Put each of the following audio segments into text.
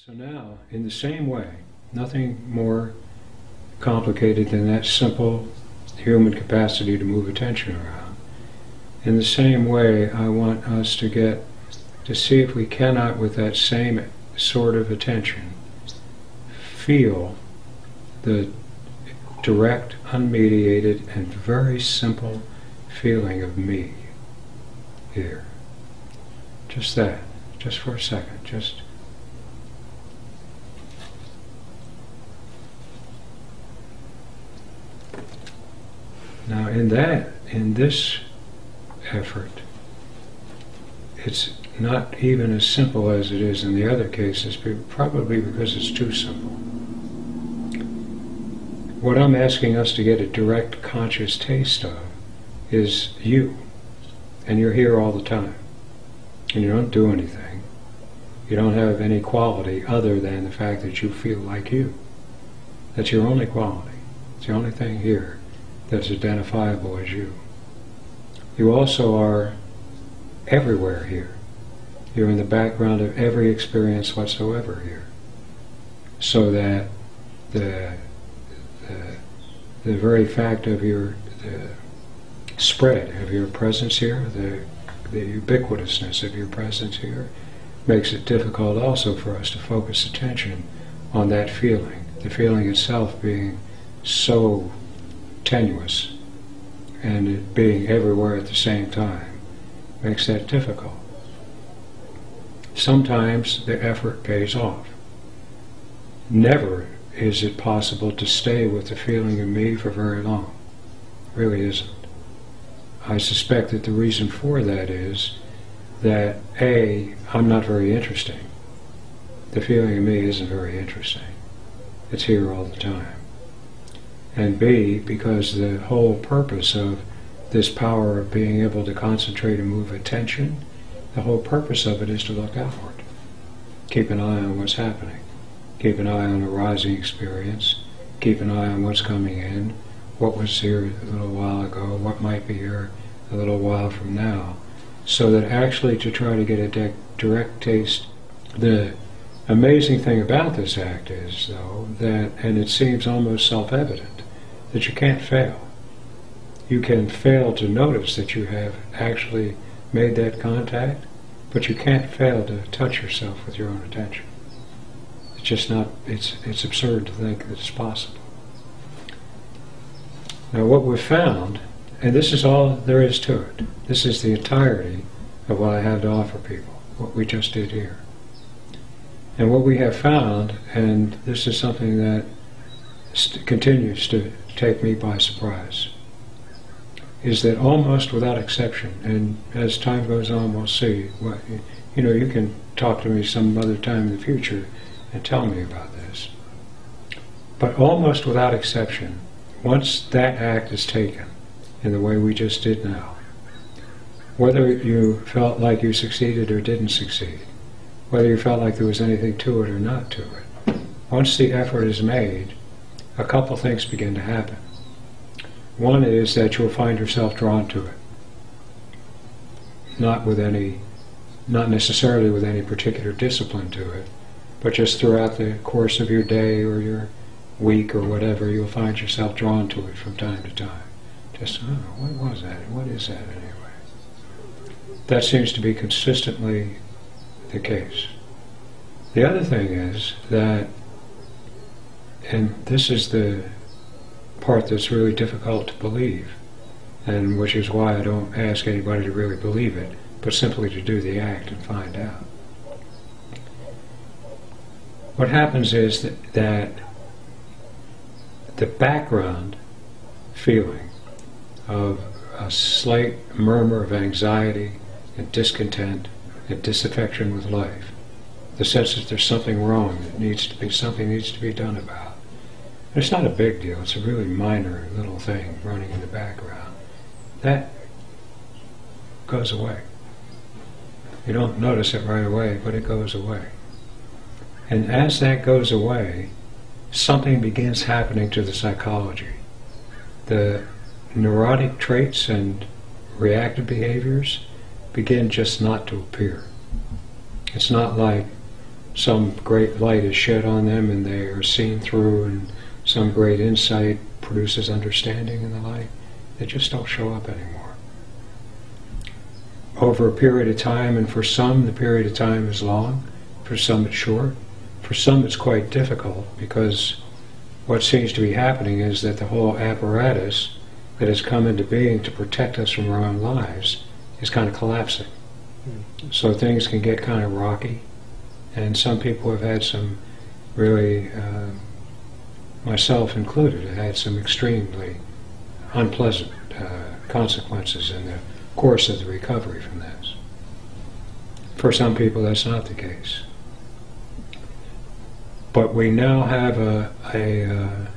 So now, in the same way, nothing more complicated than that simple human capacity to move attention around. In the same way, I want us to get to see if we cannot, with that same sort of attention, feel the direct, unmediated, and very simple feeling of me here. Just that, just for a second, just. Now in this effort, it's not even as simple as it is in the other cases, probably because it's too simple. What I'm asking us to get a direct conscious taste of is you, and you're here all the time, and you don't do anything. You don't have any quality other than the fact that you feel like you. That's your only quality. It's the only thing here that's identifiable as you. You also are everywhere here. You're in the background of every experience whatsoever here. So that the very fact of the spread of your presence here, the ubiquitousness of your presence here, makes it difficult also for us to focus attention on that feeling, the feeling itself being so tenuous, and it being everywhere at the same time makes that difficult. Sometimes the effort pays off. Never is it possible to stay with the feeling of me for very long. It really isn't. I suspect that the reason for that is that A, I'm not very interesting. The feeling of me isn't very interesting. It's here all the time. And B, because the whole purpose of this power of being able to concentrate and move attention, the whole purpose of it is to look outward. Keep an eye on what's happening. Keep an eye on a rising experience. Keep an eye on what's coming in. What was here a little while ago, what might be here a little while from now. So that actually to try to get a direct taste. The amazing thing about this act is, though, that, and it seems almost self-evident, that you can't fail. You can fail to notice that you have actually made that contact, but you can't fail to touch yourself with your own attention. It's just not, it's absurd to think that it's possible. Now what we've found, and this is all there is to it, this is the entirety of what I have to offer people, what we just did here. And what we have found, and this is something that continues to take me by surprise, is that almost without exception, and as time goes on we'll see, what, you can talk to me some other time in the future and tell me about this, but almost without exception, once that act is taken in the way we just did now, whether you felt like you succeeded or didn't succeed, whether you felt like there was anything to it or not to it, once the effort is made, a couple things begin to happen. One is that you'll find yourself drawn to it. Not necessarily with any particular discipline to it, but just throughout the course of your day or your week or whatever, you'll find yourself drawn to it from time to time. Just, oh, what was that? What is that anyway? That seems to be consistently the case. The other thing is that, and this is the part that's really difficult to believe, and which is why I don't ask anybody to really believe it, but simply to do the act and find out. What happens is that the background feeling of a slight murmur of anxiety and discontent and disaffection with life, the sense that there's something wrong, that something needs to be done about. And it's not a big deal, it's a really minor little thing running in the background. That goes away. You don't notice it right away, but it goes away. And as that goes away, something begins happening to the psychology. The neurotic traits and reactive behaviors begin just not to appear. It's not like some great light is shed on them and they are seen through, and some great insight produces understanding in the light, they just don't show up anymore. Over a period of time, and for some the period of time is long, for some it's short, for some it's quite difficult, because what seems to be happening is that the whole apparatus that has come into being to protect us from our own lives is kind of collapsing. So things can get kind of rocky, and some people have had some really, myself included, have had some extremely unpleasant consequences in the course of the recovery from this. For some people that's not the case. But we now have a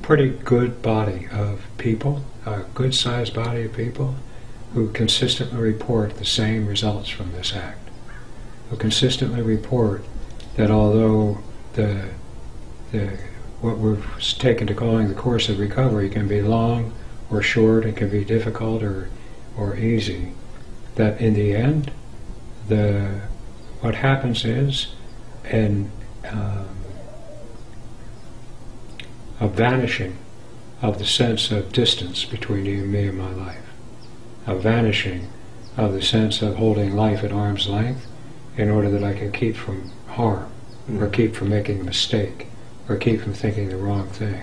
pretty good body of people, a good-sized body of people, who consistently report the same results from this act, who consistently report that although what we've taken to calling the course of recovery can be long or short, it can be difficult or easy, that in the end, what happens is a vanishing of the sense of distance between you and me and my life, a vanishing of the sense of holding life at arm's length in order that I can keep from harm, or keep from making a mistake, or keep from thinking the wrong thing,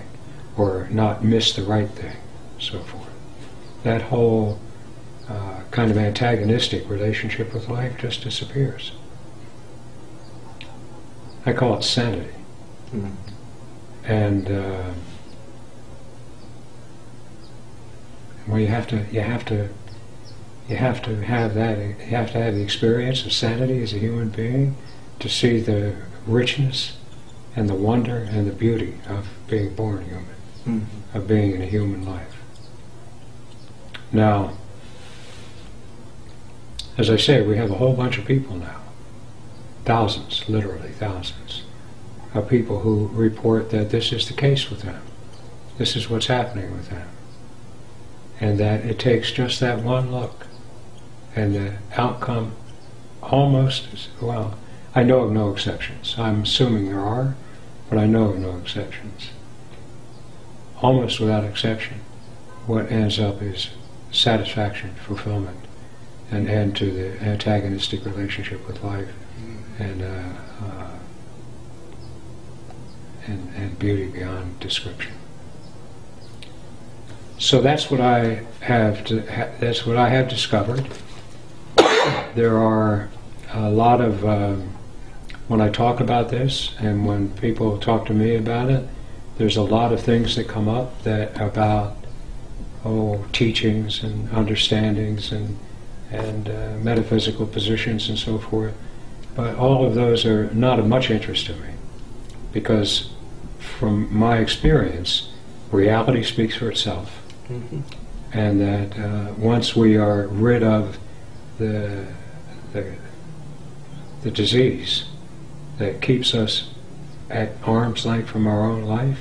or not miss the right thing, so forth. That whole kind of antagonistic relationship with life just disappears. I call it sanity. And well, you have to have that. You have to have the experience of sanity as a human being to see the richness and the wonder and the beauty of being born human, of being in a human life. Now, as I say, we have a whole bunch of people now, thousands, literally thousands, of people who report that this is the case with them. This is what's happening with them. And that it takes just that one look, and the outcome almost, well, I know of no exceptions. I'm assuming there are, but I know of no exceptions. Almost without exception, what ends up is satisfaction, fulfillment, an end to the antagonistic relationship with life, and beauty beyond description. So that's what I have. That's what I have discovered. There are a lot of when I talk about this, and when people talk to me about it, there's a lot of things that come up that about teachings and understandings and metaphysical positions and so forth. But all of those are not of much interest to me, because from my experience, reality speaks for itself. And that once we are rid of the disease that keeps us at arm's length from our own life,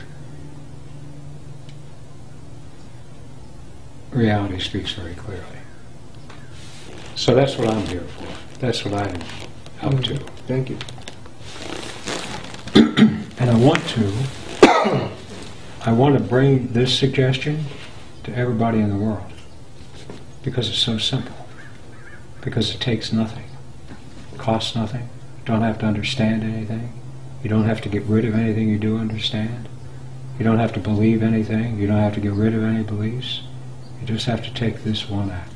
reality speaks very clearly. So that's what I'm here for. That's what I'm up to. Thank you. And I want to bring this suggestion to everybody in the world, because it's so simple, because it takes nothing, it costs nothing, you don't have to understand anything, you don't have to get rid of anything you do understand, you don't have to believe anything, you don't have to get rid of any beliefs, you just have to take this one act.